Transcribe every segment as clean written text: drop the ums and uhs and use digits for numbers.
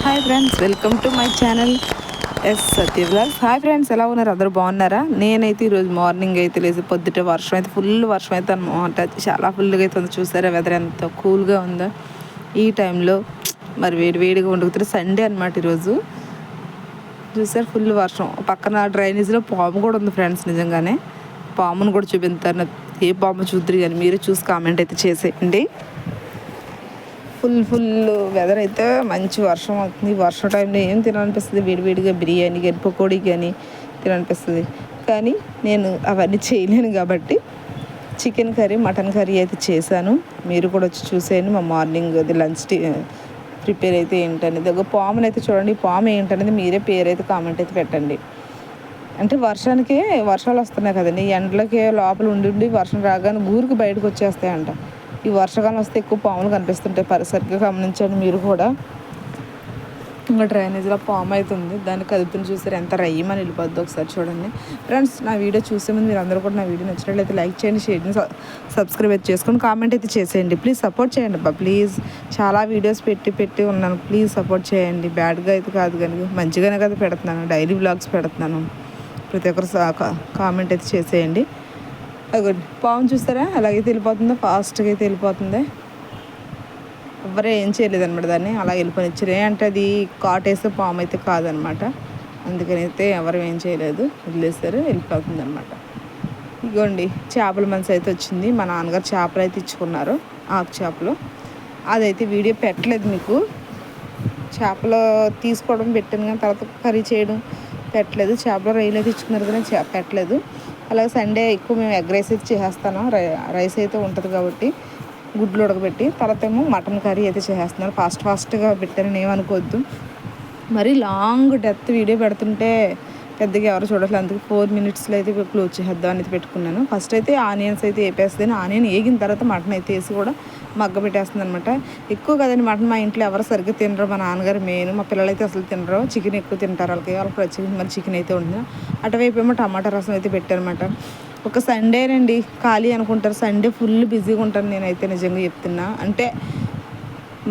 Hi friends, welcome to my channel S Satya vlogs. Hi friends, ఎలా ఉన్నారు? అందరూ బాగున్నారా? నేనైతే ఈరోజు మార్నింగ్ అయితే లేచి పొద్దుట వర్షం అయితే ఫుల్ వర్షం అయితే అనమాట. చాలా ఫుల్గా అయితే ఉంది. చూసారా వెదర్ ఎంత కూల్గా ఉందో ఈ టైంలో. మరి వేడిగా వండుకుతారు. సండే అనమాట ఈరోజు. చూసారు ఫుల్ వర్షం. పక్కన డ్రైనేజ్లో పాము కూడా ఉంది ఫ్రెండ్స్. నిజంగానే పామును కూడా చూపిస్తాను. ఏ పాము చూద్దరు కానీ మీరే చూసి కామెంట్ అయితే చేసేయండి. ఫుల్ వెదర్ అయితే మంచి వర్షం అవుతుంది. వర్షం టైంలో ఏం తినాలనిపిస్తుంది? వేడివేడిగా బిర్యానీ కానీ పకోడీ కానీ తినాలనిపిస్తుంది. కానీ నేను అవన్నీ చేయలేను కాబట్టి చికెన్ కర్రీ మటన్ కర్రీ అయితే చేశాను. మీరు కూడా వచ్చి చూసేయండి. మా మార్నింగ్ అది లంచ్ ప్రిపేర్ అయితే ఏంటనేది. ఒక పాముని అయితే చూడండి. పాము ఏంటనేది మీరే పేరు అయితే కామెంట్ అయితే పెట్టండి. అంటే వర్షాలు వస్తున్నాయి కదండి. ఎండలకే లోపల ఉండి వర్షం రాగానే ఊరికి బయటకు వచ్చేస్తాయంట. ఈ వర్షాకాలం వస్తే ఎక్కువ పాములు కనిపిస్తుంటాయి. సరిగ్గా గమనించండి మీరు కూడా. ఇంకా డ్రైనేజ్లో పాము అవుతుంది. దాన్ని కదుపుని చూసారు ఎంత రయ్యమని వెళ్ళిపోద్ది. ఒకసారి చూడండి ఫ్రెండ్స్. నా వీడియో చూసే ముందు మీరు అందరూ కూడా నా వీడియో నచ్చినట్లయితే లైక్ చేయండి, షేర్ చేయండి, సబ్స్క్రైబ్ అయితే చేసుకొని కామెంట్ అయితే చేసేయండి. ప్లీజ్ సపోర్ట్ చేయండి అబ్బా, ప్లీజ్. చాలా వీడియోస్ పెట్టి ఉన్నాను. ప్లీజ్ సపోర్ట్ చేయండి. బ్యాడ్గా అయితే కాదు కానీ మంచిగానే కదా పెడుతున్నాను. డైలీ వ్లాగ్స్ పెడుతున్నాను. ప్రతి ఒక్కరు కామెంట్ అయితే చేసేయండి. పాము చూస్తారా అలాగైతే వెళ్ళిపోతుందో, ఫాస్ట్గా అయితే వెళ్ళిపోతుంది. ఎవరే ఏం చేయలేదు అనమాట. దాన్ని అలా వెళ్ళిపోనిచ్చారు. అంటే అది కాటేస్తే పాము అయితే కాదనమాట. అందుకని అయితే ఎవరు ఏం చేయలేదు, వదిలేస్తారు, వెళ్ళిపోతుంది అనమాట. ఇగోండి చేపల మనసు అయితే వచ్చింది. మా నాన్నగారు చేపలు అయితే ఇచ్చుకున్నారు, ఆకు చేపలు. అదైతే వీడియో పెట్టలేదు మీకు. చేపలు తీసుకోవడం పెట్టాను కానీ తర్వాత కర్రీ చేయడం పెట్టలేదు. చేపల రొయ్యలు అయితే ఇచ్చుకున్నారు కానీ పెట్టలేదు. అలాగే సండే ఎక్కువ మేము ఎగ్ రైస్ అయితే చేసేస్తాను. రైస్ అయితే ఉంటుంది కాబట్టి గుడ్లు ఉడకబెట్టి తర్వాత ఏమో మటన్ కర్రీ అయితే చేసేస్తున్నాను. ఫాస్ట్గా పెట్టాను, ఏమనుకోవద్దు. మరి లాంగ్ డెత్ వీడియో పెడుతుంటే పెద్దగా ఎవరు చూడట్లేదు. అందుకే 4 minutesలో అయితే క్లోజ్ చేద్దాం అనేది పెట్టుకున్నాను. ఫస్ట్ అయితే ఆనియన్స్ అయితే వేపేస్తాను. ఆనియన్ వేగిన తర్వాత మటన్ అయితే వేసి కూడా మగ్గ పెట్టేస్తుంది అనమాట. ఎక్కువ కదండి మటన్. మా ఇంట్లో ఎవరు సరిగ్గా తినరు. మా నాన్నగారు మెయిన్. మా పిల్లలు అయితే అసలు తినరు. చికెన్ ఎక్కువ తింటారు. వాళ్ళకి ప్రత్యేకించి మరి చికెన్ అయితే ఉంటుంది. అటువైపు ఏమో టమాటా రసం అయితే పెట్టానమాట. ఒక సండేనండి ఖాళీ అనుకుంటారు. సండే ఫుల్ బిజీగా ఉంటాను నేనైతే, నిజంగా చెప్తున్నా. అంటే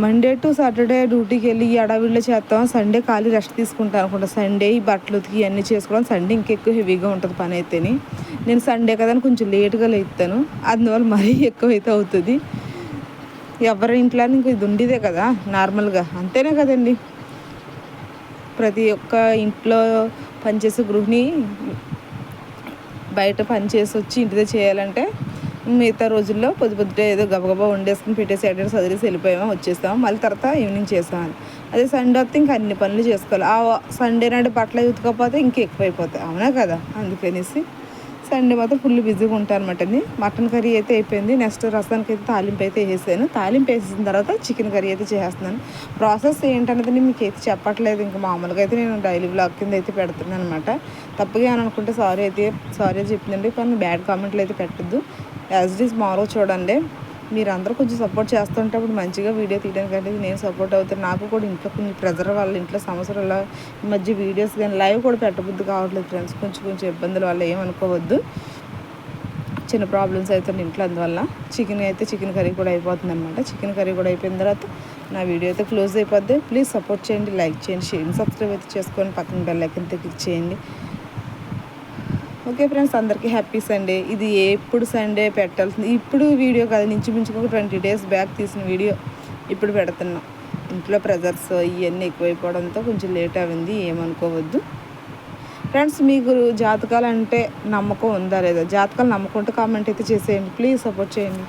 మండే టు సాటర్డే డ్యూటీకి వెళ్ళి ఈ అడవిలో చేస్తాం. సండే ఖాళీ రెస్ట్ తీసుకుంటాను అనుకుంటా. సండే ఈ బట్టలు ఉతికి ఇవన్నీ చేసుకోవడం సండే ఇంకెక్కువ హెవీగా ఉంటుంది పని అయితేని. నేను సండే కదా కొంచెం లేట్గా లేస్తాను. అందువల్ల మరీ ఎక్కువ అయితే అవుతుంది. ఎవరి ఇంట్లో ఇంక ఇది ఉండేదే కదా నార్మల్గా, అంతేనే కదండి. ప్రతి ఒక్క ఇంట్లో పనిచేసే గృహిణి బయట పని చేసి వచ్చి ఇంటిదే చేయాలంటే మిగతా రోజుల్లో పొద్దుటే ఏదో గబగబా వండేసుకుని పెట్టేసి ఎడర్ చదివేసి వెళ్ళిపోయామో వచ్చేస్తాము. మళ్ళీ తర్వాత ఈవినింగ్ చేస్తామని. అదే సండే వస్తే ఇంకా అన్ని పనులు చేసుకోవాలి. ఆ సండే నాడు బట్టలు ఉతకపోతే ఇంకా ఎక్కువైపోతాయి, అవునా కదా. అందుకనేసి సండే మాత్రం ఫుల్ బిజీగా ఉంటాను అనమాట. మటన్ కర్రీ అయితే అయిపోయింది. నెక్స్ట్ రసానికి అయితే తాలింపు అయితే వేసాను. తాలింపు వేసిన తర్వాత చికెన్ కర్రీ అయితే చేస్తున్నాను. ప్రాసెస్ ఏంటనేది మీకు అయితే చెప్పట్లేదు. ఇంకా మామూలుగా అయితే నేను డైలీ వ్లాగ్ కింద అయితే పెడుతున్నాను అనమాట. తప్పుగా అని అనుకుంటే సారీ చెప్పిందండి. కానీ బ్యాడ్ కామెంట్లు అయితే పెట్టద్దు. యాజ్ ఇట్ ఈస్ మారో చూడండి. మీరు అందరూ కొంచెం సపోర్ట్ చేస్తుంటే అప్పుడు మంచిగా వీడియో తీయడానికి అనేది నేను సపోర్ట్ అవుతాను. నాకు కూడా ఇంట్లో కొన్ని ప్రెజర్ వల్ల ఇంట్లో సమస్యల వల్ల ఈ మధ్య వీడియోస్ కానీ లైవ్ కూడా పెట్టబుద్ధి కావట్లేదు ఫ్రెండ్స్. కొంచెం ఇబ్బందుల వల్ల ఏమనుకోవద్దు. చిన్న ప్రాబ్లమ్స్ అవుతుంది ఇంట్లో. అందువల్ల చికెన్ కర్రీ కూడా అయిపోతుంది అనమాట. చికెన్ కర్రీ కూడా అయిపోయిన తర్వాత నా వీడియో అయితే క్లోజ్ అయిపోద్ది. ప్లీజ్ సపోర్ట్ చేయండి, లైక్ చేయండి, షేర్, సబ్స్క్రైబ్ అయితే చేసుకొని పక్కన బెల్ ఐకాన్ క్లిక్ చేయండి. ఓకే ఫ్రెండ్స్, అందరికీ హ్యాపీ సండే. ఇది ఎప్పుడు సండే పెట్టాల్సింది ఇప్పుడు వీడియో కాదు, మించుకు 20 days బ్యాక్ తీసిన వీడియో ఇప్పుడు పెడుతున్నాం. ఇంట్లో ప్రెజర్స్ ఇవన్నీ ఎక్కువైపోవడంతో కొంచెం లేట్ అయింది, ఏమనుకోవద్దు ఫ్రెండ్స్. మీకు జాతకాలు అంటే నమ్మకం ఉందా లేదా? జాతకాలు నమ్మకం ఉంటే కామెంట్ అయితే చేసేయండి. ప్లీజ్ సపోర్ట్ చేయండి.